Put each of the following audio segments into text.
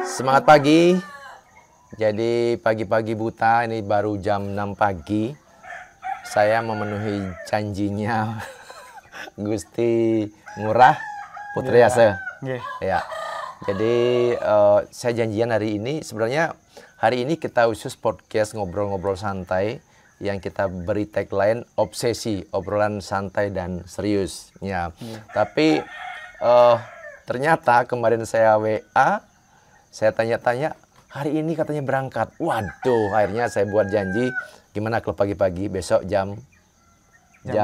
Semangat pagi. Jadi pagi-pagi buta, ini baru jam 6 pagi. Saya memenuhi janjinya Gusti Ngurah Putri Ase. Ya. Jadi saya janjian hari ini, sebenarnya hari ini kita khusus podcast ngobrol-ngobrol santai yang kita beri tagline obsesi, obrolan santai dan serius. Ya. Tapi ternyata kemarin saya WA, saya tanya-tanya, hari ini katanya berangkat. Waduh, akhirnya saya buat janji, gimana kalau pagi-pagi besok jam 6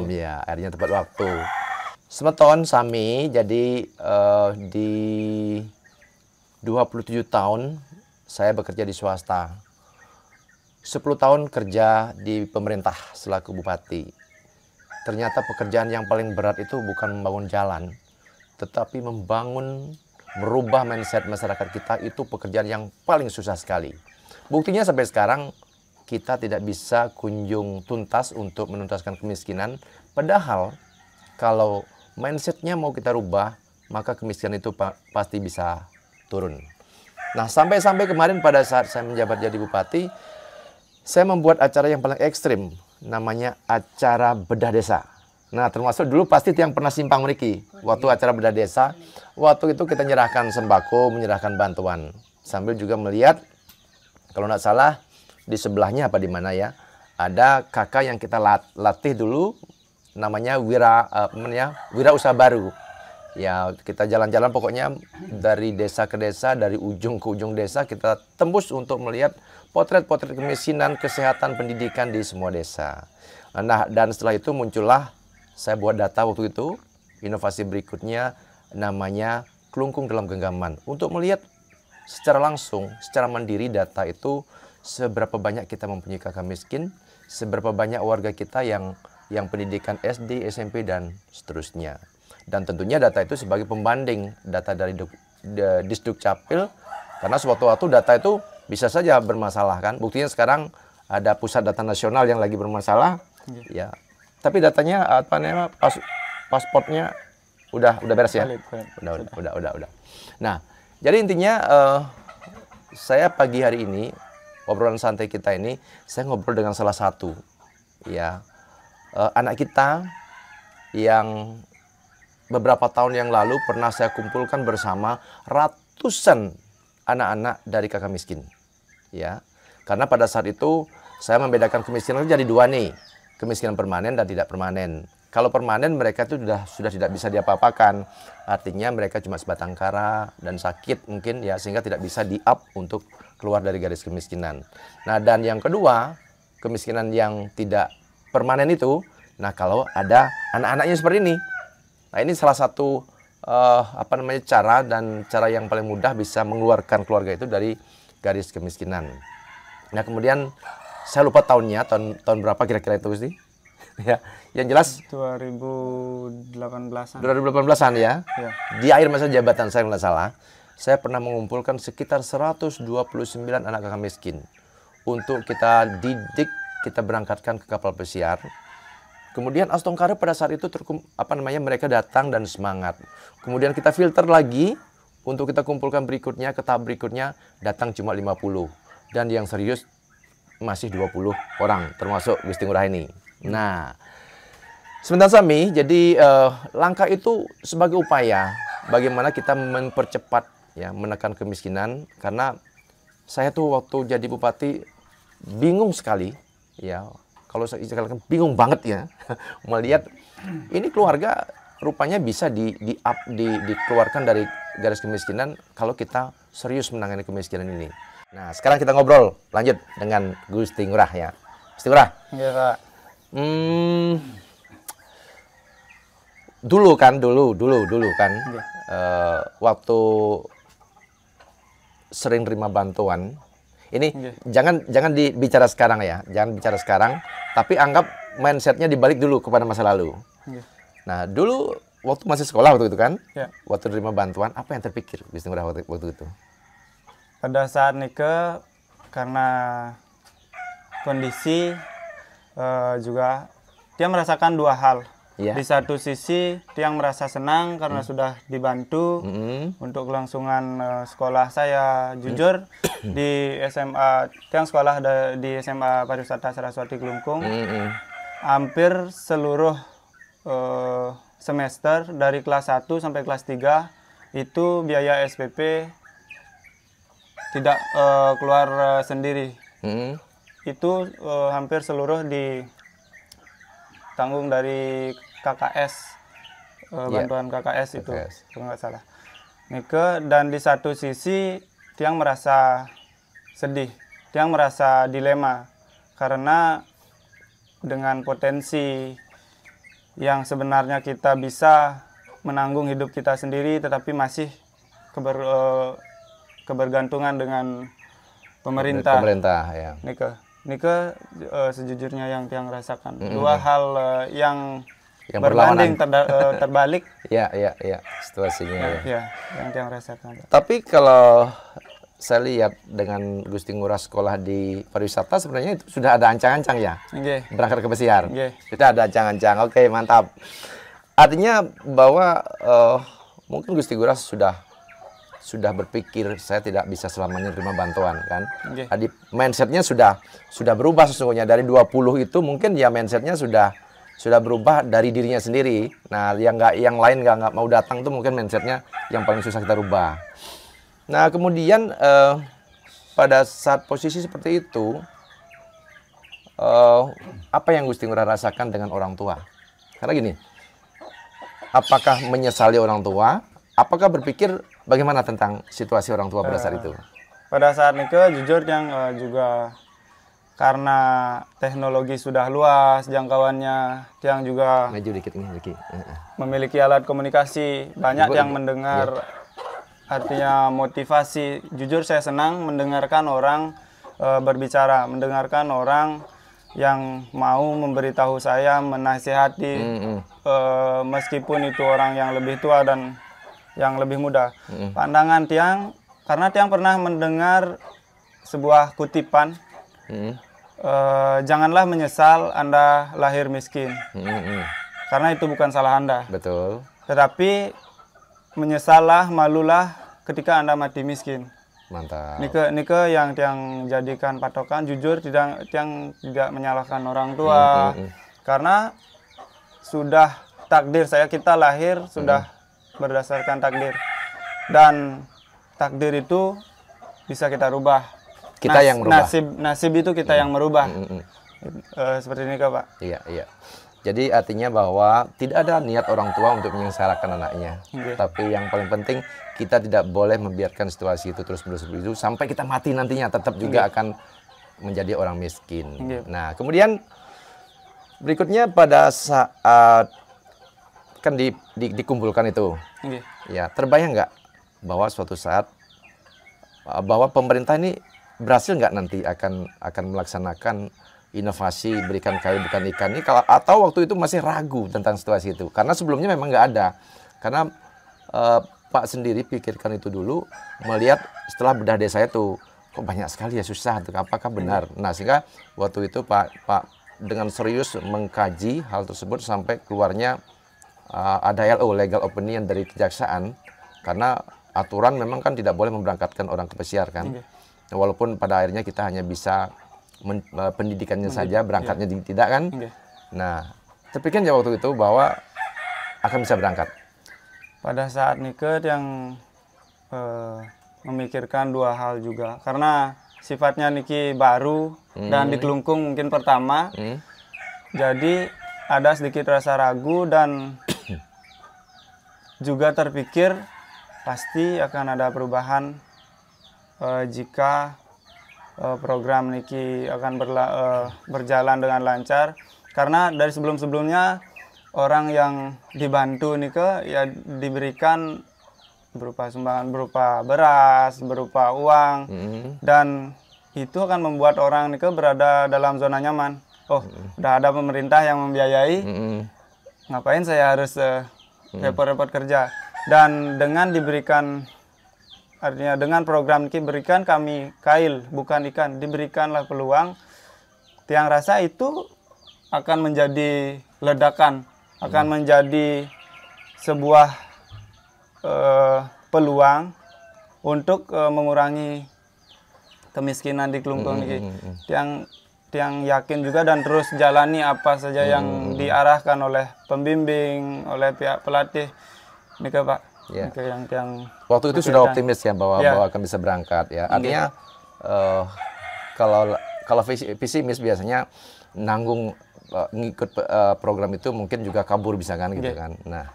ya, akhirnya tepat waktu. Semeton sami, jadi di 27 tahun saya bekerja di swasta. 10 tahun kerja di pemerintah selaku bupati. Ternyata pekerjaan yang paling berat itu bukan membangun jalan, tetapi merubah mindset masyarakat kita, itu pekerjaan yang paling susah sekali. Buktinya sampai sekarang kita tidak bisa kunjung tuntas untuk menuntaskan kemiskinan. Padahal kalau mindsetnya mau kita rubah, maka kemiskinan itu pasti bisa turun. Nah, sampai kemarin pada saat saya menjabat jadi bupati, saya membuat acara yang paling ekstrim, namanya acara bedah desa. Nah, termasuk dulu pasti yang pernah simpang meriki. Waktu acara bedah desa, waktu itu kita menyerahkan sembako, menyerahkan bantuan. Sambil juga melihat, kalau nggak salah, di sebelahnya apa di mana ya, ada kakak yang kita latih dulu, namanya wira usaha baru. Ya, kita jalan-jalan pokoknya dari desa ke desa, dari ujung ke ujung desa, kita tembus untuk melihat potret-potret kemiskinan, kesehatan, pendidikan di semua desa. Nah, dan setelah itu muncullah, saya buat data waktu itu, inovasi berikutnya namanya kelungkung dalam genggaman. Untuk melihat secara langsung, secara mandiri data itu, seberapa banyak kita mempunyai kakak miskin, seberapa banyak warga kita yang pendidikan SD, SMP, dan seterusnya. Dan tentunya data itu sebagai pembanding data dari Disduk Capil, karena sewaktu-waktu data itu bisa saja bermasalah kan. Buktinya sekarang ada pusat data nasional yang lagi bermasalah, ya. Tapi datanya apa namanya, pasportnya udah beres ya? Udah. Nah, jadi intinya saya pagi hari ini, obrolan santai kita ini, saya ngobrol dengan salah satu ya anak kita yang beberapa tahun yang lalu pernah saya kumpulkan bersama ratusan anak-anak dari kakak miskin. Ya, karena pada saat itu saya membedakan kemiskinan jadi dua nih, kemiskinan permanen dan tidak permanen. Kalau permanen mereka itu sudah tidak bisa diapa-apakan, artinya mereka cuma sebatang kara dan sakit mungkin ya, sehingga tidak bisa di-up untuk keluar dari garis kemiskinan. Nah, dan yang kedua, kemiskinan yang tidak permanen itu, nah kalau ada anak-anaknya seperti ini. Nah, ini salah satu cara yang paling mudah bisa mengeluarkan keluarga itu dari garis kemiskinan. Nah, kemudian saya lupa tahunnya, tahun berapa kira-kira itu sih? Ya, yang jelas 2018-an ya. Di akhir masa jabatan saya nggak salah, saya pernah mengumpulkan sekitar 129 anak kakak miskin untuk kita didik, kita berangkatkan ke kapal pesiar. Kemudian Astongkara pada saat itu mereka datang dan semangat. Kemudian kita filter lagi untuk kita kumpulkan berikutnya, ke tahap berikutnya datang cuma 50. Dan yang serius masih 20 orang, termasuk Gusti Ngurah ini. Nah, sebentar Sami, jadi langkah itu sebagai upaya bagaimana kita mempercepat ya, menekan kemiskinan. Karena saya tuh waktu jadi bupati bingung sekali ya. Kalau saya istilahkan bingung banget ya, melihat ini keluarga rupanya bisa dikeluarkan dari garis kemiskinan kalau kita serius menangani kemiskinan ini. Nah, sekarang kita ngobrol lanjut dengan Gusti Ngurah ya. Gusti Ngurah. Iya, Pak. Dulu kan, waktu sering terima bantuan. Ini jangan dibicara sekarang ya, jangan bicara sekarang, tapi anggap mindsetnya dibalik dulu kepada masa lalu. Nah, dulu waktu masih sekolah waktu itu kan, waktu terima bantuan, apa yang terpikir Gusti Ngurah waktu itu? Pada saat nikah, karena kondisi juga dia merasakan dua hal. Iya. Di satu sisi tiang merasa senang karena sudah dibantu untuk kelangsungan sekolah saya. Jujur di SMA, tiang sekolah di SMA Pariwisata Saraswati Kelungkung, hampir seluruh semester dari kelas 1 sampai kelas 3 itu biaya SPP tidak keluar sendiri. Itu hampir seluruh ditanggung dari KKS, bantuan KKS itu, kalau nggak salah. Nike, dan di satu sisi tiang merasa sedih, tiang merasa dilema karena dengan potensi yang sebenarnya kita bisa menanggung hidup kita sendiri, tetapi masih kebergantungan dengan pemerintah. Pemerintah, ya. Nike sejujurnya yang tiang rasakan. Dua hal yang Yang berbanding terbalik. Ya, situasinya. Ya, yang tiang rasakan. Tapi kalau saya lihat dengan Gusti Ngurah sekolah di pariwisata, sebenarnya itu sudah ada ancang-ancang ya. Berangkat ke pesiar. Kita ada ancang-ancang. Oke, mantap. Artinya bahwa mungkin Gusti Ngurah sudah berpikir saya tidak bisa selamanya terima bantuan kan. Tadi mindsetnya sudah berubah sesungguhnya. Dari 20 itu mungkin ya mindsetnya sudah berubah dari dirinya sendiri. Nah, yang lain nggak mau datang tuh mungkin mindsetnya yang paling susah kita rubah. Nah, kemudian pada saat posisi seperti itu, apa yang Gusti Ngurah rasakan dengan orang tua? Karena gini, apakah menyesali orang tua? Apakah berpikir bagaimana tentang situasi orang tua pada saat itu? Pada saat itu jujur yang juga karena teknologi sudah luas jangkauannya, yang juga maju dikit ini, memiliki alat komunikasi, banyak yang mendengar. Artinya motivasi. Jujur saya senang mendengarkan orang berbicara, mendengarkan orang yang mau memberitahu saya, menasihati, meskipun itu orang yang lebih tua dan yang lebih muda. Pandangan tiang, karena tiang pernah mendengar sebuah kutipan, janganlah menyesal Anda lahir miskin, karena itu bukan salah Anda. Betul. Tetapi menyesallah, malulah ketika Anda mati miskin. Mantap. Nike yang tiang jadikan patokan. Jujur tiang tidak menyalahkan orang tua, karena sudah takdir kita lahir sudah berdasarkan takdir, dan takdir itu bisa kita rubah. Kita yang merubah. Nasib itu kita yang merubah. Seperti ini Pak. Iya. Jadi artinya bahwa tidak ada niat orang tua untuk menyengsarakan anaknya. Tapi yang paling penting kita tidak boleh membiarkan situasi itu terus-menerus begitu sampai kita mati nantinya tetap juga akan menjadi orang miskin. Nah, kemudian berikutnya pada saat kan dikumpulkan itu. Ya, terbayang nggak bahwa suatu saat bahwa pemerintah ini berhasil nggak nanti akan melaksanakan inovasi berikan kayu bukan ikan ini, atau waktu itu masih ragu tentang situasi itu? Karena sebelumnya memang nggak ada. Karena Pak sendiri pikirkan itu dulu, melihat setelah bedah desa itu kok banyak sekali ya, susah, apakah benar? Nah, sehingga waktu itu Pak dengan serius mengkaji hal tersebut sampai keluarnya ada LO, legal opinion dari kejaksaan, karena aturan memang kan tidak boleh memberangkatkan orang ke pesiar kan. Walaupun pada akhirnya kita hanya bisa pendidikannya saja, berangkatnya tidak kan. Nah, terpikir ya waktu itu bahwa akan bisa berangkat. Pada saat nikah yang memikirkan dua hal juga, karena sifatnya Niki baru dan di Kelungkung mungkin pertama, jadi ada sedikit rasa ragu dan juga terpikir pasti akan ada perubahan jika program Niki akan berjalan dengan lancar, karena dari sebelum-sebelumnya orang yang dibantu Nike ya diberikan berupa sumbangan, berupa beras, berupa uang, dan itu akan membuat orang Nike berada dalam zona nyaman. Oh, udah ada pemerintah yang membiayai, ngapain saya harus repot-repot kerja? Dan dengan diberikan, artinya dengan program Niki berikan kami kail bukan ikan, diberikanlah peluang, tiang rasa itu akan menjadi ledakan akan menjadi sebuah peluang untuk mengurangi kemiskinan di Klungkung ini. Tiang yakin juga dan terus jalani apa saja yang diarahkan oleh pembimbing, oleh pihak pelatih. Ini ke Pak. Ya. Yang Waktu itu sudah optimis ya bahwa akan bisa berangkat ya. Artinya kalau pesimis biasanya nanggung ngikut program itu mungkin juga kabur bisa kan gitu kan. Nah,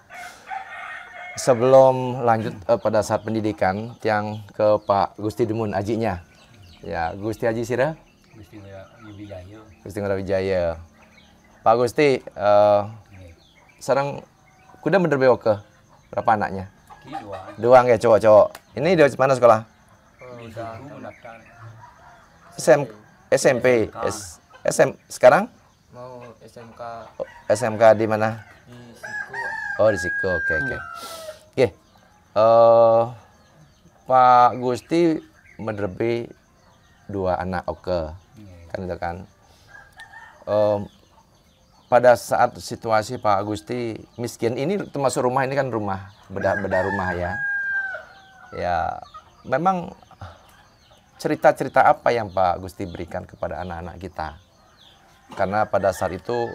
sebelum lanjut pada saat pendidikan, tiang ke Pak Gusti Demun ajinya. Ya, Gusti Haji Sira. Gusti Ngurah Wijaya. Pak Gusti, sekarang kuda bener bewok ke berapa anaknya? Dua ya cowok-cowok. Ini dari mana sekolah? SMP. Sekarang? Mau SMK SMK di mana? di Siku. Oh di Siku. Oke. Oke. Pak Gusti menerbit 2 anak oke. Kan itu kan. Pada saat situasi Pak Gusti miskin ini termasuk rumah ini kan rumah beda rumah ya. Ya memang cerita-cerita apa yang Pak Gusti berikan kepada anak-anak kita? Karena pada saat itu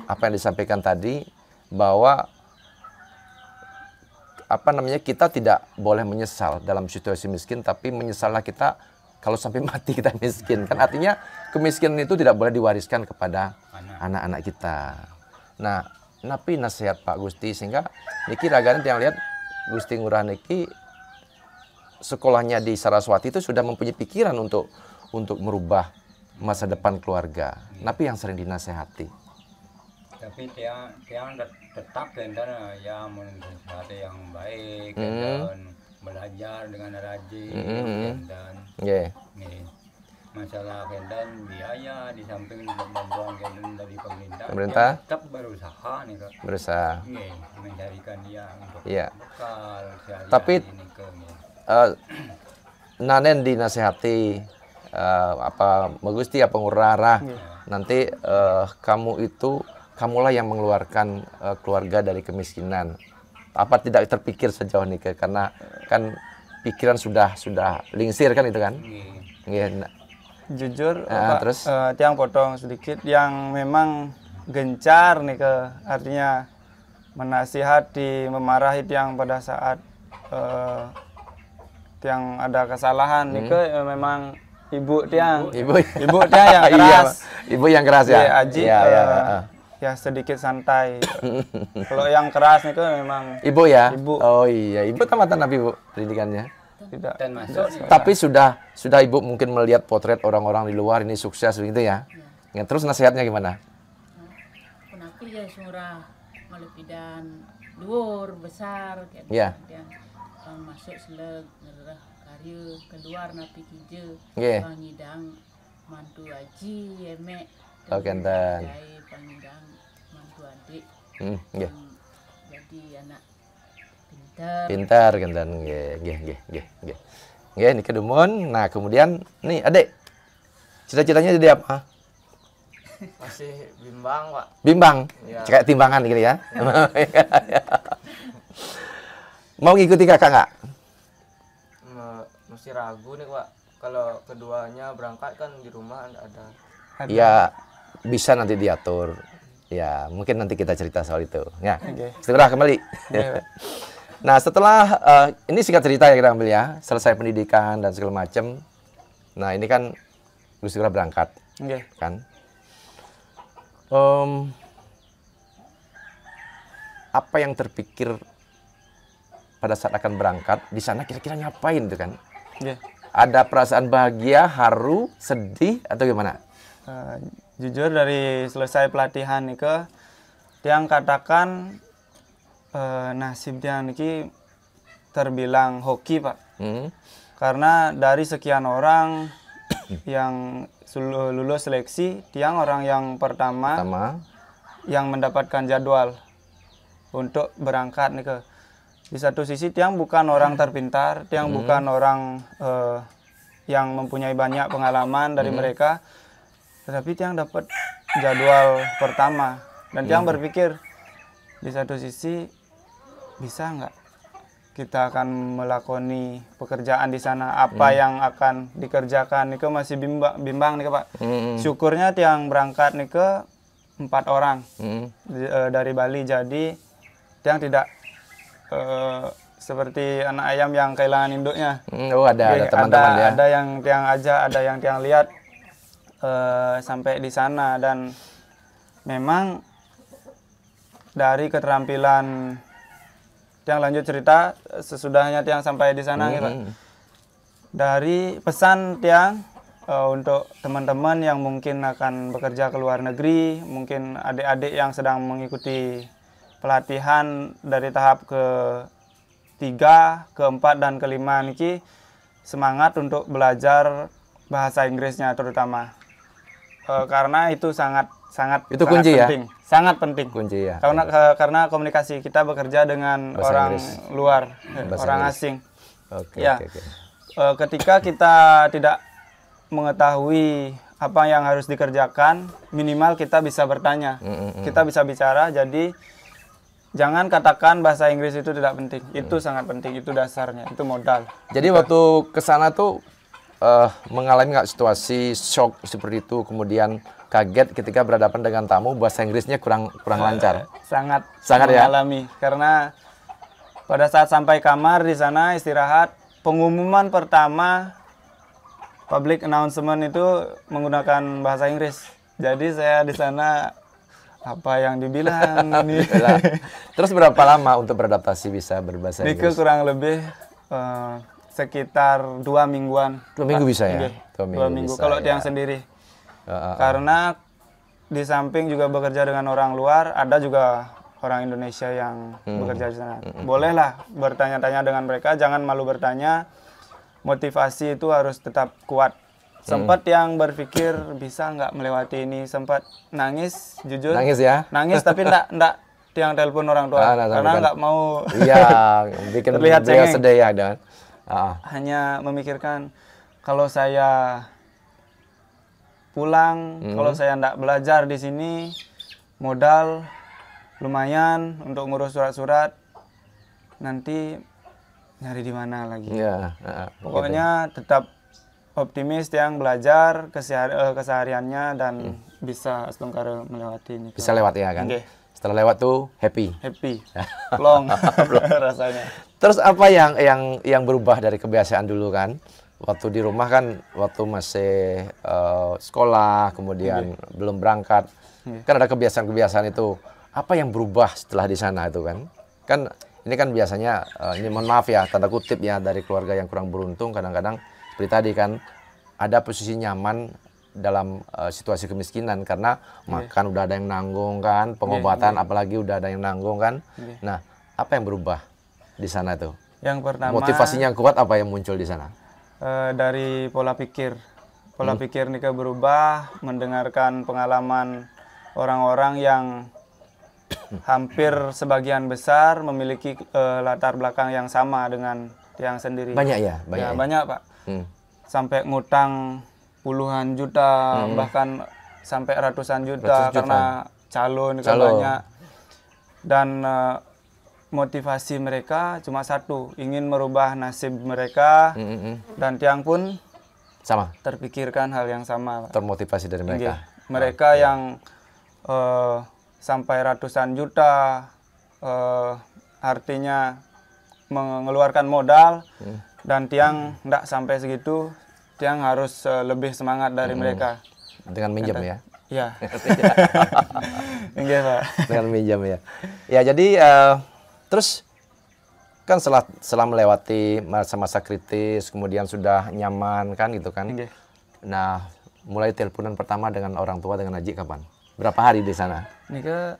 apa yang disampaikan tadi bahwa kita tidak boleh menyesal dalam situasi miskin, tapi menyesallah kita kalau sampai mati kita miskin. Kan artinya kemiskinan itu tidak boleh diwariskan kepada anak-anak kita. Nah, napi nasihat Pak Gusti sehingga niki ragane yang lihat Gusti Ngurah niki sekolahnya di Saraswati itu sudah mempunyai pikiran untuk merubah masa depan keluarga. Napi yang sering dinasehati. Tapi tiang tetap dan ya menjadi yang baik dan belajar dengan rajin dan nih masalah kendan biaya di samping bantuan kendan dari pemerintah tetap berusaha nih Kak. Berusaha. Mencarikan dia untuk bekal sehari-hari. Tapi nanen dinasehati Gusti apa ngurara nanti kamulah yang mengeluarkan keluarga dari kemiskinan. Apa tidak terpikir sejauh ini karena kan pikiran sudah lingsir kan itu kan? Jujur, terus tiang potong sedikit yang memang gencar nih artinya menasihati, memarahi tiang pada saat tiang ada kesalahan nih memang ibu tiang yang keras. Ibu yang keras ya. Aji ya sedikit santai. Kalau yang keras nih memang ibu ya. Ibu. Oh iya, ibu tamatan tapi Bu pendidikannya. Tidak. Tapi sudah ibu mungkin melihat potret orang-orang di luar ini sukses begitu ya. Ya terus nasihatnya gimana? Penapi ya surah malepidan luar besar kayak yang masuk seleg ngerah karya keluar napi kije pangidang mantu aji emek kenten pangidang mantu adik jadi anak pintar kenten nggih niki Demun. Nah kemudian nih adik cita-citanya jadi apa? Masih bimbang Pak. Bimbang Ya. kayak timbangan gitu ya. Mau ngikuti kakak nggak? Masih ragu nih Pak. Kalau keduanya berangkat kan di rumah ada. Ya bisa nanti diatur. Ya mungkin nanti kita cerita soal itu. Ya. Segera kembali. Nah setelah ini singkat cerita ya kita ambil ya. Selesai pendidikan dan segala macam. Nah ini kan Gusti Ngurah berangkat, kan? Apa yang terpikir pada saat akan berangkat di sana kira-kira ngapain tuh kan? Ada perasaan bahagia, haru, sedih atau gimana? Jujur dari selesai pelatihan nih tiang katakan nasib tiang niki terbilang hoki Pak. Karena dari sekian orang yang lulus seleksi, tiang orang yang pertama yang mendapatkan jadwal untuk berangkat nih Di satu sisi tiang bukan orang terpintar, tiang bukan orang yang mempunyai banyak pengalaman dari mereka, tetapi tiang dapat jadwal pertama dan tiang berpikir di satu sisi bisa nggak kita akan melakoni pekerjaan di sana, apa yang akan dikerjakan nih masih bimbang nih Pak. Syukurnya tiang berangkat nih 4 orang dari Bali, jadi tiang tidak seperti anak ayam yang kehilangan induknya. Oh, ada teman-teman ya. Ada yang tiang aja, ada yang tiang lihat sampai di sana. Dan memang dari keterampilan tiang, lanjut cerita sesudahnya tiang sampai di sana ya Pak. Dari pesan tiang untuk teman-teman yang mungkin akan bekerja ke luar negeri, mungkin adik-adik yang sedang mengikuti pelatihan dari tahap ke-3, ke-4 dan ke-5 niki, semangat untuk belajar bahasa Inggrisnya terutama. Karena itu sangat itu kunci penting. Ya? Sangat penting. Kunci ya. Karena komunikasi kita bekerja dengan bahasa orang Inggris. Luar, bahasa orang Inggris. Asing. Oke, ya. oke. Ketika kita tidak mengetahui apa yang harus dikerjakan, minimal kita bisa bertanya, kita bisa bicara. Jadi jangan katakan bahasa Inggris itu tidak penting. Itu sangat penting. Itu dasarnya. Itu modal. Jadi waktu ke sana tuh mengalami nggak situasi shock seperti itu, kemudian kaget ketika berhadapan dengan tamu bahasa Inggrisnya kurang lancar? Sangat ya? mengalami. Karena pada saat sampai kamar di sana istirahat, pengumuman pertama public announcement itu menggunakan bahasa Inggris. Jadi saya di sana apa yang dibilang nih. Terus berapa lama untuk beradaptasi bisa berbahasa Inggris? Kurang lebih sekitar 2 mingguan. 2 minggu bisa ya? 2 minggu kalau tiang sendiri. Karena di samping juga bekerja dengan orang luar, ada juga orang Indonesia yang bekerja di sana. Bolehlah bertanya-tanya dengan mereka, jangan malu bertanya. Motivasi itu harus tetap kuat. Sempat yang berpikir bisa nggak melewati ini, sempat nangis, jujur. Nangis ya? Nangis tapi enggak tiang telepon orang tua karena nggak mau. Iya, bikin terlihat beliau cengeng. sedih ya, dan hanya memikirkan kalau saya pulang, kalau saya enggak belajar di sini, modal lumayan untuk ngurus surat-surat, nanti nyari di mana lagi. Ya, pokoknya gitu. Tetap optimis yang belajar kesehariannya dan bisa setengkara melewati ini. Bisa lewat ya kan? Okay. Setelah lewat tuh happy. Long rasanya. Terus apa yang berubah dari kebiasaan dulu kan? Waktu di rumah kan, waktu masih sekolah, kemudian belum berangkat, kan ada kebiasaan-kebiasaan itu. Apa yang berubah setelah di sana itu kan? Kan ini kan biasanya, ini mohon maaf ya, tanda kutip ya, dari keluarga yang kurang beruntung, kadang-kadang seperti tadi kan, ada posisi nyaman dalam situasi kemiskinan karena makan udah ada yang nanggung kan, pengobatan apalagi udah ada yang nanggung kan. Nah, apa yang berubah di sana tuh? Yang pertama, motivasinya yang kuat apa yang muncul di sana? Dari pola pikir. Pola pikir Nika berubah, mendengarkan pengalaman orang-orang yang hampir sebagian besar memiliki latar belakang yang sama dengan yang sendiri. Banyak ya? Banyak Pak. Sampai ngutang puluhan juta, bahkan sampai ratusan juta karena calon banyak. Dan motivasi mereka cuma satu, ingin merubah nasib mereka. Dan tiang pun sama, terpikirkan hal yang sama, Pak. Termotivasi dari mereka. Mereka yang sampai ratusan juta, artinya mengeluarkan modal, dan tiang enggak sampai segitu, tiang harus lebih semangat dari mereka. Dengan minjem ya? Iya. Enggak, Pak. Dengan minjem ya. Ya, jadi terus kan setelah melewati masa-masa kritis, kemudian sudah nyaman kan gitu kan. Nah, mulai teleponan pertama dengan orang tua, dengan Aji kapan? Berapa hari di sana? Nika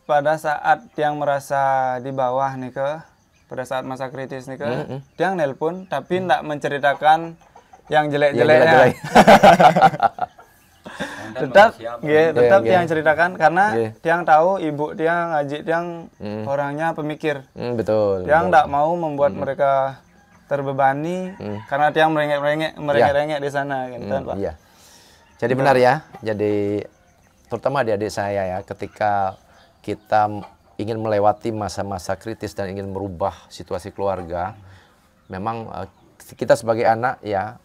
pada saat yang merasa di bawah Nika, pada saat masa kritis Nika, tiang nelpon tapi enggak menceritakan yang jelek-jeleknya. tetap tiang ceritakan karena tiang tahu ibu tiang, Aji tiang orangnya pemikir. Betul. Tiang enggak mau membuat mereka terbebani karena tiang merengek-rengek di sana kan, Pak. Iya. Jadi benar ya. Jadi terutama adik-adik saya ya, ketika kita ingin melewati masa-masa kritis dan ingin merubah situasi keluarga, memang kita sebagai anak ya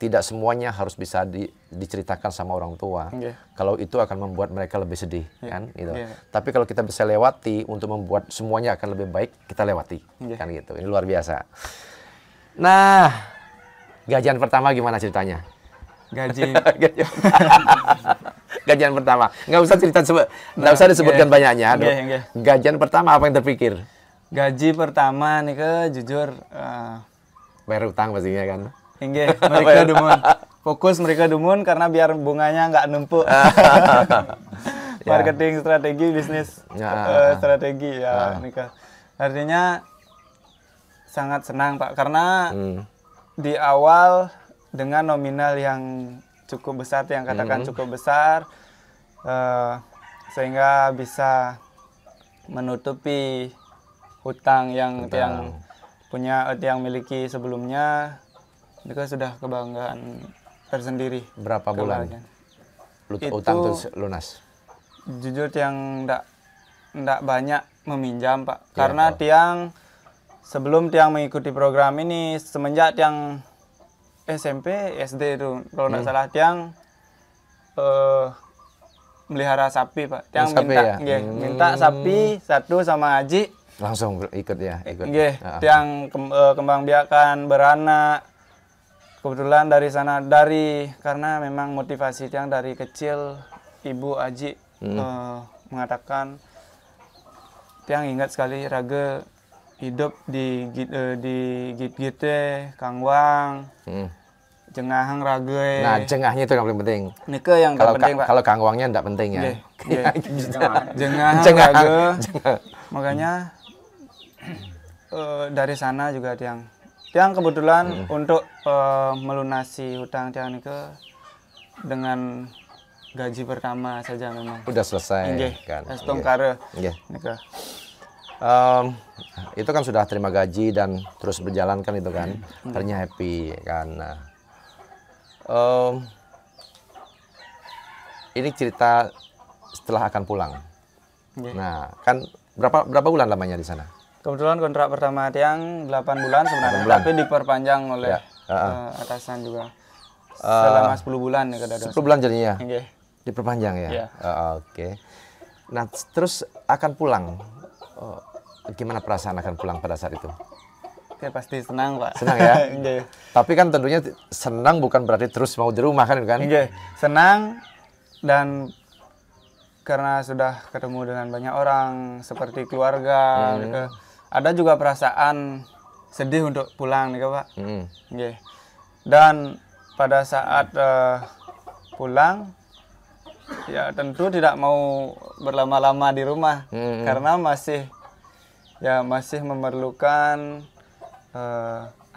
tidak semuanya harus bisa diceritakan sama orang tua. Kalau itu akan membuat mereka lebih sedih, kan? Gitu. Tapi kalau kita bisa lewati untuk membuat semuanya akan lebih baik, kita lewati, kan gitu. Ini luar biasa. Nah, gajian pertama gimana ceritanya? Gajian pertama, nggak usah nggak usah disebutkan banyaknya. Gajian pertama apa yang terpikir? Gaji pertama nih ke jujur bayar utang pastinya kan. Mereka dumun. Fokus mereka dumun karena biar bunganya nggak numpuk. Marketing strategi bisnis strategi ya nikah. Artinya sangat senang Pak karena di awal dengan nominal yang cukup besar, yang katakan cukup besar, sehingga bisa menutupi hutang yang tiang miliki sebelumnya. Itu sudah kebanggaan tersendiri. Berapa bulan utang itu lunas? Jujur tiang ndak banyak meminjam Pak, karena tiang sebelum tiang mengikuti program ini semenjak tiang SMP, SD itu kalau nggak salah tiang melihara sapi Pak. Tiang minta sapi satu sama Haji. Langsung ikut ya, ikut. Tiang kembang biakan beranak. Kebetulan dari sana karena memang motivasi tiang dari kecil Ibu Haji mengatakan tiang ingat sekali raga hidup di Git-Gite, Kangwang, Jengahang raga. Nah, jengahnya itu yang paling penting. Nike yang penting Pak. Kalau Kangwangnya enggak penting ya. Jengahang raga. Makanya dari sana juga tiang kebetulan untuk melunasi hutang tiang nike dengan gaji pertama saja memang. Udah selesai kan. Estongkare. Itu kan sudah terima gaji dan terus berjalan kan itu kan. Ternyata happy kan. Nah, ini cerita setelah akan pulang. Nah, kan berapa bulan lamanya di sana? Kebetulan kontrak pertama tiang 8 bulan sebenarnya, tapi diperpanjang oleh atasan juga. Selama 10 bulan ya kada 10 bulan jadinya. Diperpanjang ya. Oke. Nah, terus akan pulang. Gimana perasaan akan pulang pada saat itu? Ya pasti senang Pak. Senang ya. Tapi kan tentunya senang bukan berarti terus mau di rumah kan? Senang dan karena sudah ketemu dengan banyak orang seperti keluarga. Ada juga perasaan sedih untuk pulang nih Pak. Dan pada saat pulang ya tentu tidak mau berlama-lama di rumah karena masih memerlukan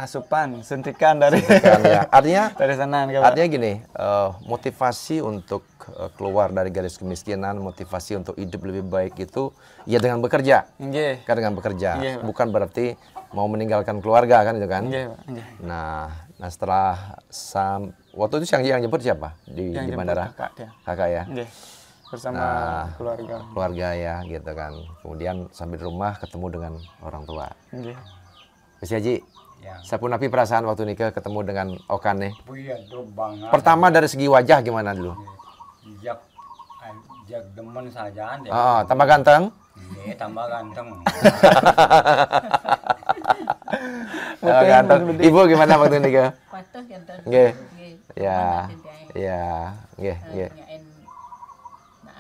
asupan, suntikan dari ya. Artinya dari sana. Artinya gini, motivasi untuk keluar dari garis kemiskinan, motivasi untuk hidup lebih baik itu ya dengan bekerja. Kan dengan bekerja. Bukan berarti mau meninggalkan keluarga kan itu kan. Nah, setelah waktu itu yang jemput siapa di bandara? Kakak ya. Bersama keluarga ya gitu kan. Kemudian sambil rumah ketemu dengan orang tua. Mas Haji, saya pun napi perasaan waktu nikah ketemu dengan Okan nih. Banget. Pertama dari segi wajah gimana dulu? Jak demen saja. Tambah ganteng? Iya, tambah ganteng. Ganteng. Ibu gimana waktu nikah? Patuh ganteng. Nggih. Ya. Nggih. Nah,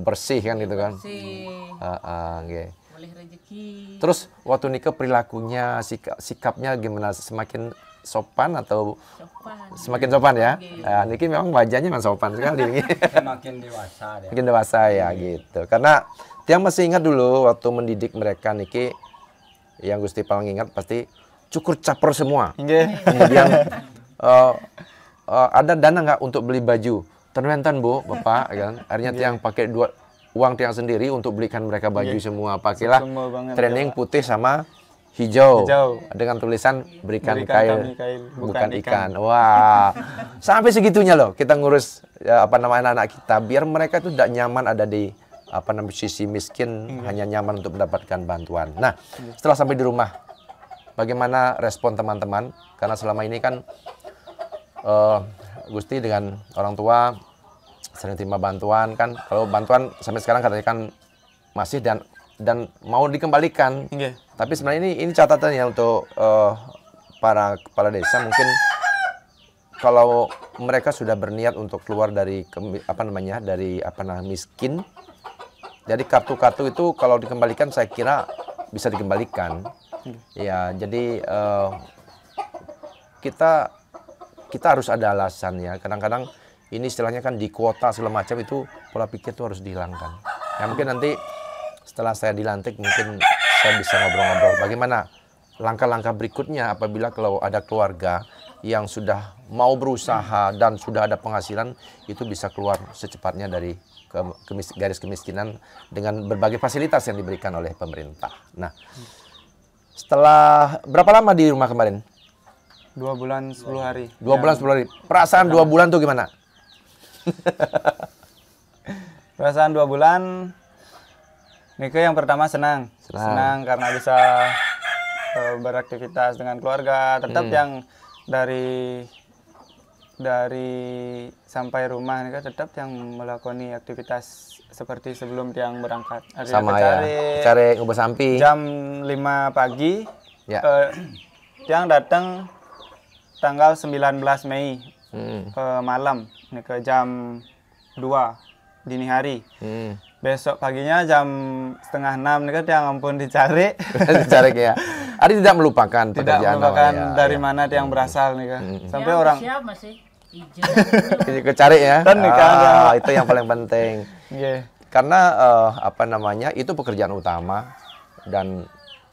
bersih kan gitu kan? Bersih. Nggih. Boleh rezeki. Terus waktu nikah perilakunya, sikapnya gimana? Semakin sopan atau semakin sopan ya? Niki memang wajahnya memang sopan sekali. Semakin dewasa deh. Makin dewasa ya gitu. Karena tiang masih ingat dulu waktu mendidik mereka Niki, yang Gusti paling ingat pasti cukur caper semua. Kemudian ada dana nggak untuk beli baju? Tentu Bu, Bapak kan. Akhirnya tiang pakai uang tiang sendiri untuk belikan mereka baju semua. Pakailah training putih sama hijau, Hijau. dengan tulisan berikan Berikan kail, kami kail, bukan ikan. Wah, sampai segitunya loh kita ngurus apa namanya anak-anak kita biar mereka itu tidak nyaman ada di apa namanya sisi miskin, hanya nyaman untuk mendapatkan bantuan. Nah, setelah sampai di rumah, bagaimana respon teman-teman? Karena selama ini kan Gusti dengan orang tua sering terima bantuan kan. Kalau bantuan sampai sekarang katanya kan masih dan mau dikembalikan. Nggih. Tapi sebenarnya ini catatannya untuk para kepala desa mungkin kalau mereka sudah berniat untuk keluar dari miskin. Jadi kartu-kartu itu kalau dikembalikan saya kira bisa dikembalikan. Ya, jadi kita harus ada alasan ya. Kadang-kadang ini istilahnya kan di kuota segala macam itu pola pikir itu harus dihilangkan. Ya mungkin nanti setelah saya dilantik mungkin saya bisa ngobrol-ngobrol bagaimana langkah-langkah berikutnya apabila kalau ada keluarga yang sudah mau berusaha dan sudah ada penghasilan itu bisa keluar secepatnya dari garis kemiskinan dengan berbagai fasilitas yang diberikan oleh pemerintah. Nah, setelah berapa lama di rumah kemarin? 2 bulan 10 hari. 2 bulan 10 hari. Perasaan 2 bulan tuh gimana? Perasaan 2 bulan Nike yang pertama senang karena bisa beraktivitas dengan keluarga. Tetap yang dari sampai rumah Nike tetap yang melakoni aktivitas seperti sebelum tiang berangkat. Sama ya, cari ngubah sampi. Jam 5 pagi Ya. tiang datang tanggal 19 Mei malam Nike jam 2 dini hari. Besok paginya jam 5:30 nih kan tiang ampun dicari. Dicari ya. Adi tidak melupakan Tidak pekerjaan melupakan awalnya, dari ya. mana tiang berasal nih kan. Sampai Yang orang siap masih hijau. Jadi kecari ya. Kan nih kan, Itu yang paling penting. Nggih. Karena itu pekerjaan utama dan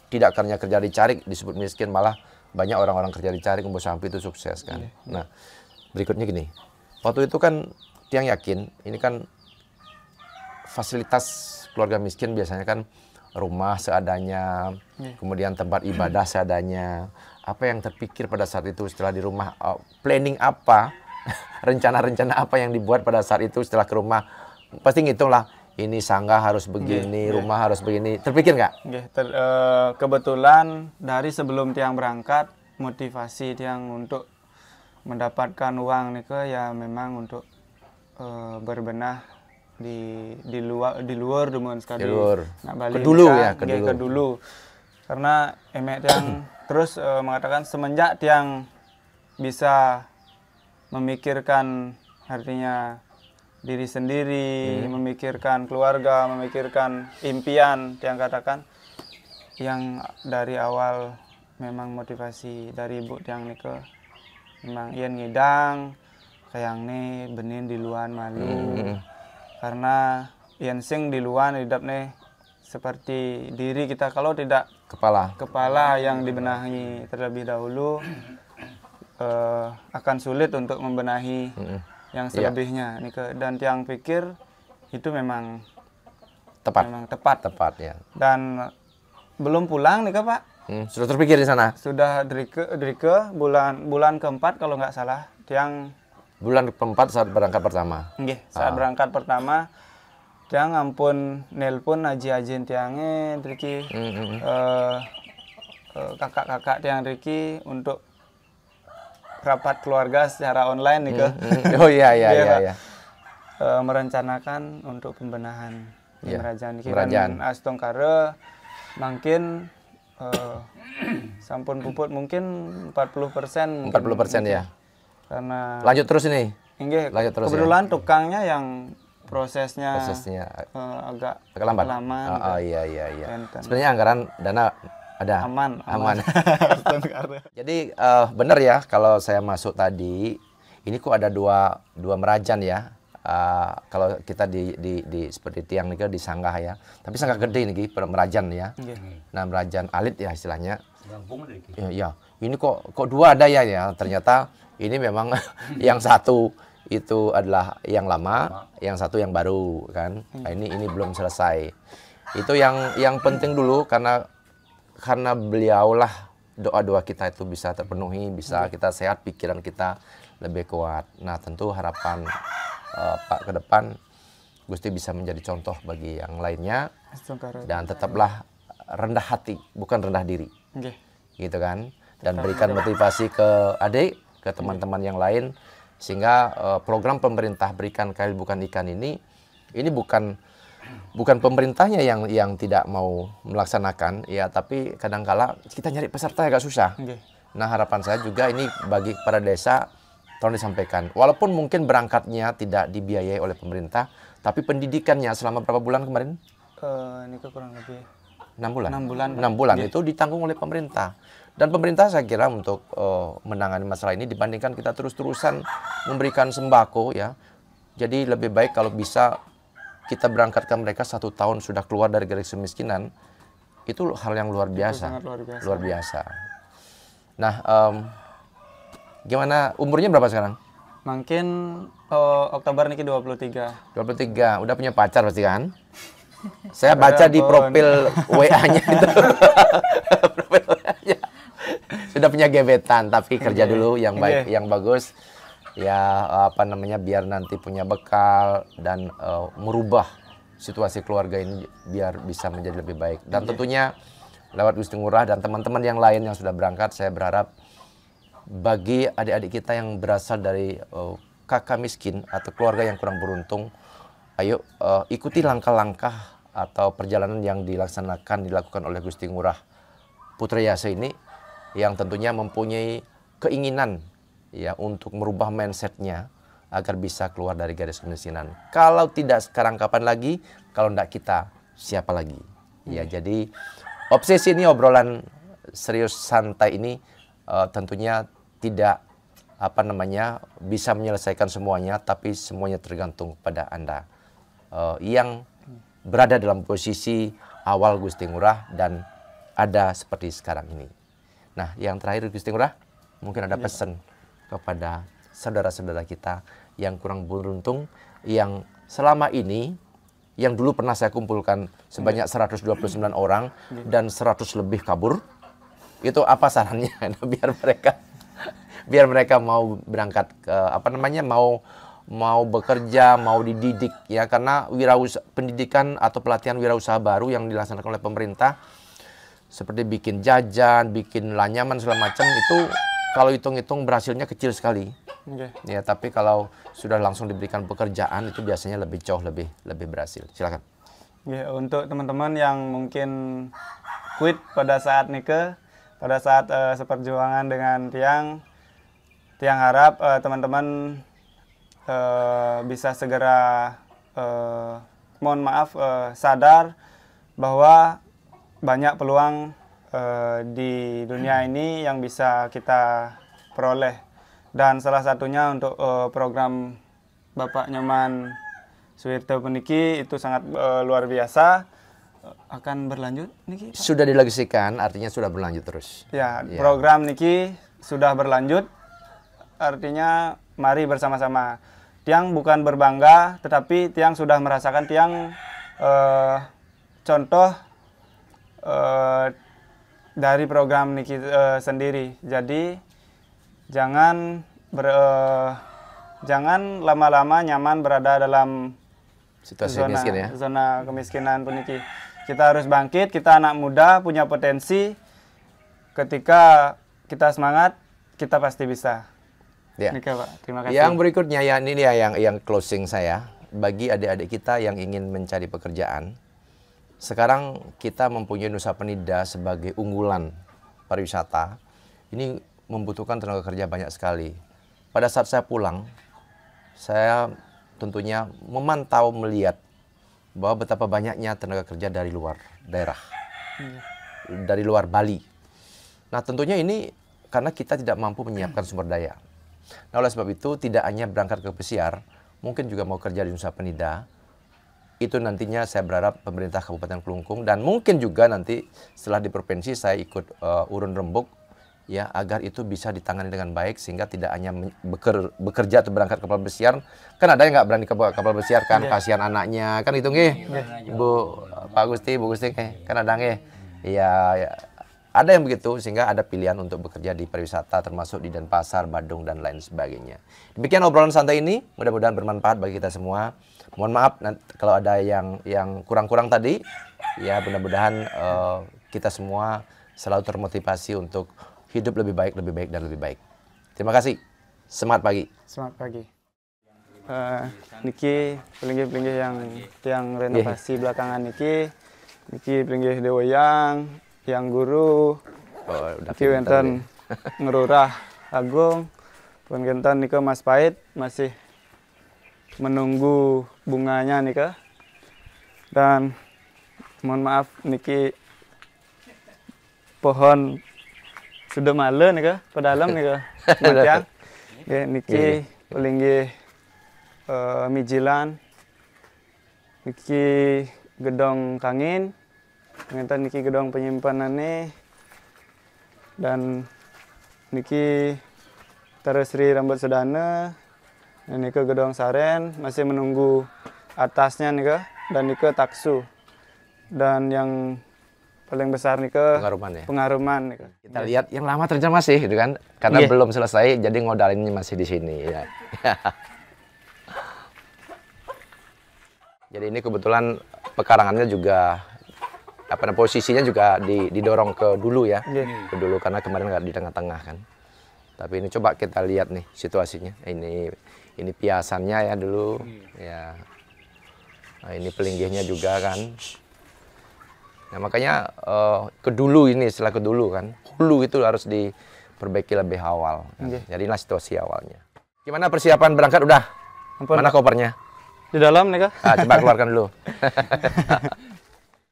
tidak karena kerja dicari disebut miskin, malah banyak orang-orang kerja dicari ngubah sampi itu sukses kan. Nah, berikutnya gini. Waktu itu kan tiang yakin ini kan fasilitas keluarga miskin biasanya kan rumah seadanya, kemudian tempat ibadah seadanya. Apa yang terpikir pada saat itu setelah di rumah? Planning apa? Rencana-rencana apa yang dibuat pada saat itu setelah ke rumah? Pasti ngitung lah, ini sanggah harus begini, rumah harus begini. Terpikir nggak? Kebetulan dari sebelum tiang berangkat, motivasi tiang untuk mendapatkan uang nih ke ya memang untuk berbenah di luar demun sekali. Di luar. Nak balik Kedulu nikah, ya, nggih, kedulu. kedulu. Karena emek tiang terus mengatakan semenjak tiang bisa memikirkan artinya diri sendiri, memikirkan keluarga, memikirkan impian, tiang katakan yang dari awal memang motivasi dari ibu tiang nike memang ian ngidang kayang nih benin di luar malu karena ian sing di luar hidup nih seperti diri kita kalau tidak kepala yang dibenahi terlebih dahulu akan sulit untuk membenahi yang selebihnya nike dan tiang pikir itu memang tepat ya. Dan belum pulang nih Pak. Sudah terpikir di sana? Sudah dari ke bulan keempat kalau nggak salah. Tiang bulan keempat saat berangkat pertama. Nggih, saat berangkat pertama tiang ampun nelpon aji-ajin tiangnya Riki kakak-kakak tiang Riki untuk rapat keluarga secara online nih ke. Oh iya. Merencanakan untuk pembenahan di Merajaan. Merajaan. Astongkare mungkin sampun puput mungkin 40%. 40% ya. Karena lanjut terus ini. Inggih, lanjut terus kebetulan ya? Tukangnya yang prosesnya agak lambat. lama. Iya. Sebenarnya anggaran dana ada. Aman. Jadi benar ya kalau saya masuk tadi ini kok ada dua Merajaan ya. Kalau kita di seperti tiang nih di sanggah ya, tapi sanggah gede nih Merajaan ya. Nah Merajaan alit ya istilahnya. Ya. Ini kok dua ada ya. Ternyata ini memang yang satu itu adalah yang lama, yang satu yang baru kan. Nah, ini belum selesai. Itu yang penting dulu karena karena beliaulah doa-doa kita itu bisa terpenuhi, bisa kita sehat, pikiran kita lebih kuat. Nah, tentu harapan Pak ke depan Gusti bisa menjadi contoh bagi yang lainnya, dan tetaplah rendah hati, bukan rendah diri. Gitu kan. Dan berikan motivasi ke adik, ke teman-teman yang lain, sehingga program pemerintah Berikan Kail Bukan Ikan ini bukan pemerintahnya yang tidak mau melaksanakan, ya, tapi kadangkala kita nyari peserta agak susah. Nah, harapan saya juga ini bagi para desa, tolong disampaikan. Walaupun mungkin berangkatnya tidak dibiayai oleh pemerintah, tapi pendidikannya selama berapa bulan kemarin? Ini kurang lebih 6 bulan. 6 bulan. 6 bulan itu ditanggung oleh pemerintah. Dan pemerintah saya kira untuk menangani masalah ini, dibandingkan kita terus-terusan memberikan sembako, ya. Jadi lebih baik kalau bisa kita berangkatkan mereka 1 tahun sudah keluar dari garis kemiskinan, itu hal yang luar biasa. Luar biasa. Nah, gimana, umurnya berapa sekarang? Mungkin Oktober niki 23. 23, udah punya pacar pasti kan? Saya baca di profil WA-nya itu. Profil WA-nya. Sudah punya gebetan, tapi kerja dulu yang baik, yang bagus. Ya, apa namanya, biar nanti punya bekal dan merubah situasi keluarga ini biar bisa menjadi lebih baik. Dan tentunya lewat Gusti Ngurah dan teman-teman yang lain yang sudah berangkat, saya berharap bagi adik-adik kita yang berasal dari kakak miskin atau keluarga yang kurang beruntung, ayo ikuti langkah-langkah atau perjalanan yang dilakukan oleh Gusti Ngurah Putra Yasa ini, yang tentunya mempunyai keinginan, ya, untuk merubah mindsetnya agar bisa keluar dari garis kemiskinan. Kalau tidak sekarang, kapan lagi? Kalau tidak kita, siapa lagi? Ya, jadi obsesi ini, obrolan serius santai ini tentunya tidak bisa menyelesaikan semuanya, tapi semuanya tergantung pada Anda yang berada dalam posisi awal Gusti Ngurah dan ada seperti sekarang ini. Nah, yang terakhir Gusti Ngurah, mungkin ada pesan kepada saudara-saudara kita yang kurang beruntung, yang selama ini, yang dulu pernah saya kumpulkan sebanyak 129 orang dan 100 lebih kabur. Itu apa sarannya biar mereka mau berangkat ke mau bekerja, mau dididik, ya, karena pendidikan atau pelatihan wirausaha baru yang dilaksanakan oleh pemerintah seperti bikin jajan, bikin lanyaman segala macam, itu kalau hitung-hitung berhasilnya kecil sekali. Ya, tapi kalau sudah langsung diberikan pekerjaan itu biasanya jauh lebih berhasil. Silakan. Untuk teman-teman yang mungkin quit pada saat nikah, pada saat seperjuangan dengan tiang harap teman-teman bisa segera mohon maaf sadar bahwa banyak peluang di dunia ini yang bisa kita peroleh, dan salah satunya untuk program Bapak Nyoman Suwirto Puniki itu sangat luar biasa. Akan berlanjut niki, Pak? Sudah dilegasikan, artinya sudah berlanjut terus. Ya, program niki sudah berlanjut, artinya mari bersama-sama. Tiang bukan berbangga, tetapi Tiang sudah merasakan Tiang contoh dari program niki sendiri. Jadi jangan lama-lama nyaman berada dalam situasi miskin, ya. Zona kemiskinan puniki. Kita harus bangkit, kita anak muda punya potensi. Ketika kita semangat, kita pasti bisa. Ya. Nika, Pak. Terima kasih. Yang berikutnya, ya, ini dia yang closing saya. Bagi adik-adik kita yang ingin mencari pekerjaan, sekarang kita mempunyai Nusa Penida sebagai unggulan pariwisata. Ini membutuhkan tenaga kerja banyak sekali. Pada saat saya pulang, saya tentunya memantau, melihat bahwa betapa banyaknya tenaga kerja dari luar daerah, dari luar Bali. Nah, tentunya ini karena kita tidak mampu menyiapkan sumber daya. Nah, oleh sebab itu tidak hanya berangkat ke pesiar, mungkin juga mau kerja di Nusa Penida. Itu nantinya saya berharap pemerintah Kabupaten Kelungkung dan mungkin juga nanti setelah di provinsi saya ikut urun rembuk, ya, agar itu bisa ditangani dengan baik sehingga tidak hanya bekerja atau berangkat kapal pesiar. Kan ada yang nggak berani ke kapal pesiar kan, kasihan anaknya kan, itu nggih. Bu Pak Gusti, Bu Gusti kan ada nggih. Ya, Ada yang begitu, sehingga ada pilihan untuk bekerja di pariwisata, termasuk di Denpasar, Badung, dan lain sebagainya. Demikian obrolan santai ini, mudah-mudahan bermanfaat bagi kita semua. Mohon maaf kalau ada yang kurang-kurang tadi. Ya, mudah-mudahan kita semua selalu termotivasi untuk hidup lebih baik, dan lebih baik. Terima kasih. Semangat pagi. Semangat pagi. Niki pelinggih-pelinggih yang renovasi belakangan niki pelinggih dewoyang, yang guru, niki wonten ngerurah agung, pun genten nika Mas Pait masih menunggu bunganya nika. Dan mohon maaf niki pohon sudah male nika pedalam nika. Matiang. Niki pelinggih mijilan, niki gedong kangin, ngenten niki gedong penyimpanannya, dan niki Taresri Rambut Sedana, dan niki gedong saren masih menunggu atasnya nika, dan niki taksu, dan yang paling besar nika pengaruman nika. Kita lihat yang lama ternyata masih, gitu kan? Karena belum selesai, jadi ngodalinnya masih di sini. Ya. Jadi ini kebetulan pekarangannya juga posisinya juga didorong ke dulu ya, ke dulu karena kemarin nggak di tengah-tengah kan. Tapi ini coba kita lihat nih situasinya. Ini piasannya ya dulu, ya. Nah, ini pelinggihnya juga kan. Nah makanya ke dulu ini setelah ke dulu kan, hulu itu harus diperbaiki lebih awal. Kan? Jadi inilah situasi awalnya. Gimana persiapan berangkat udah? Mana kopernya? Di dalam nih kak? Coba keluarkan dulu.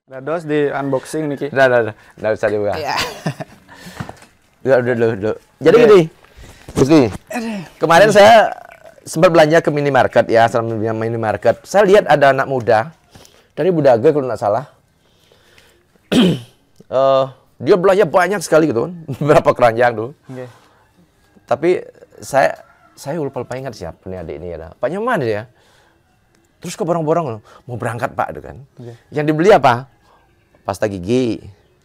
Dados di unboxing nih ki. Udah usah dibuka. Udah. Jadi gini, Gusti, kemarin saya sempat belanja ke minimarket ya, selama minimarket. Saya lihat ada anak muda dari Budaga kalau nggak salah. Dia belanja banyak sekali gitu kan, berapa keranjang tuh. Tapi saya lupa ingat siapa nih adik ini ya. Pak Nyaman ya. Terus ke borong-borong, mau berangkat Pak, kan? Yang dibeli apa? Pasta gigi,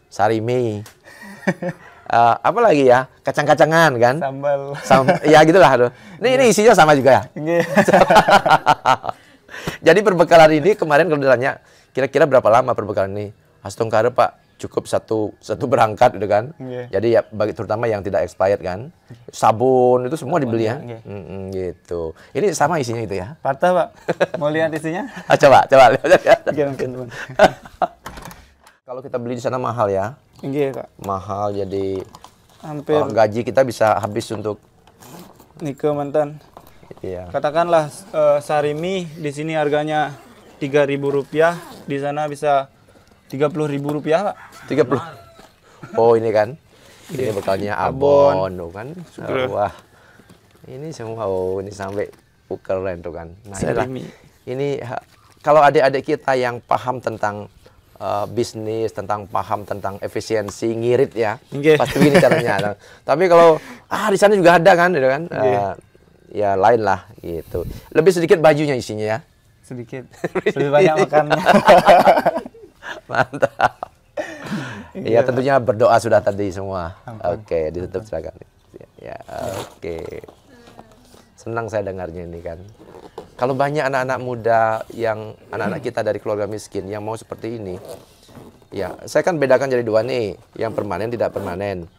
sarimi, apa lagi ya? Kacang-kacangan kan? Sambal. Ya gitulah. Ini isinya sama juga ya. Jadi perbekalan ini kemarin kalau ditanya, kira-kira berapa lama perbekalan ini? Astungkara Pak, cukup satu berangkat gitu kan. Jadi ya bagi terutama yang tidak expired kan. Sabun itu semua dibeli ya. Gitu. Ini sama isinya itu ya. Patah Pak. Mau lihat isinya? Coba lihat. Kalau kita beli di sana mahal ya. Kak. Mahal jadi hampir gaji kita bisa habis untuk nike mantan. Iya. Katakanlah sarimi di sini harganya Rp3.000, di sana bisa Rp30.000 Pak. 30. Oh ini kan. Ini bekalnya abon tuh kan. Wah. Ini semua ini sampai keren tuh kan. Nah, ini kalau adik-adik kita yang paham tentang bisnis, paham tentang efisiensi, ngirit ya. Pasti begini caranya. Tapi kalau di sana juga ada kan gitu kan. Ya lain lah gitu. Lebih sedikit bajunya isinya ya. Sedikit. Lebih banyak makannya. Mantap. Ya tentunya berdoa sudah tadi semua. Oke, ditutup silakan. Ya, oke. Senang saya dengarnya ini kan. Kalau banyak anak-anak muda yang anak-anak kita dari keluarga miskin yang mau seperti ini. Ya, saya kan bedakan jadi dua nih, yang permanen tidak permanen.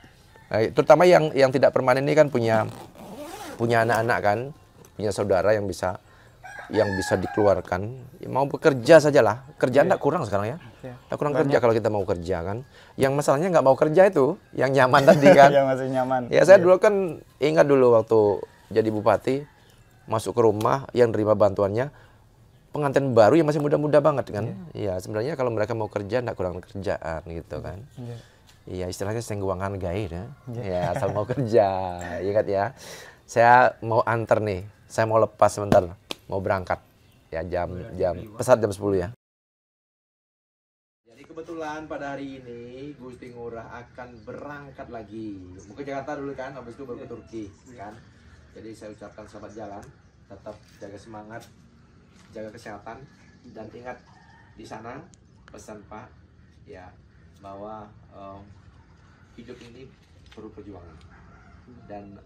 Nah, terutama yang tidak permanen ini kan punya anak-anak kan, punya saudara yang bisa dikeluarkan, mau bekerja sajalah. Kerjaan tidak kurang sekarang ya. Tidak kurang kerja kalau kita mau kerja kan. Yang masalahnya nggak mau kerja itu, yang nyaman tadi kan. Yang masih nyaman. Ya saya dulu kan ingat dulu waktu jadi bupati, masuk ke rumah yang nerima bantuannya pengantin baru yang masih muda-muda banget kan. Iya sebenarnya kalau mereka mau kerja tidak kurang kerjaan gitu kan. Iya istilahnya sengguangan gair ya. Ya asal mau kerja, ingat ya. Saya mau antar nih, saya mau lepas sebentar. Mau berangkat ya pesawat jam 10 ya. Jadi kebetulan pada hari ini Gusti Ngurah akan berangkat lagi. Mau ke Jakarta dulu kan, habis itu baru ke Turki kan. Jadi saya ucapkan selamat jalan, tetap jaga semangat, jaga kesehatan dan ingat di sana pesan Pak ya bahwa hidup ini perlu perjuangan dan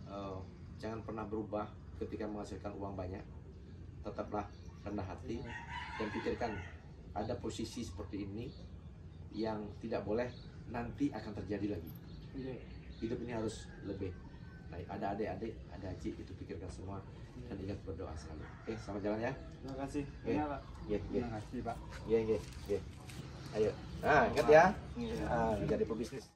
jangan pernah berubah ketika menghasilkan uang banyak. Tetaplah rendah hati dan pikirkan ada posisi seperti ini yang tidak boleh nanti akan terjadi lagi. Hidup ini harus lebih baik. Ada adik-adik, ada Haji, itu pikirkan semua dan ingat berdoa selalu. Oke, selamat jalan ya. Terima kasih. Oke. Iya, Pak. Terima kasih, Pak. Iya. Ayo. Nah, ingat ya. Jadi pebisnis.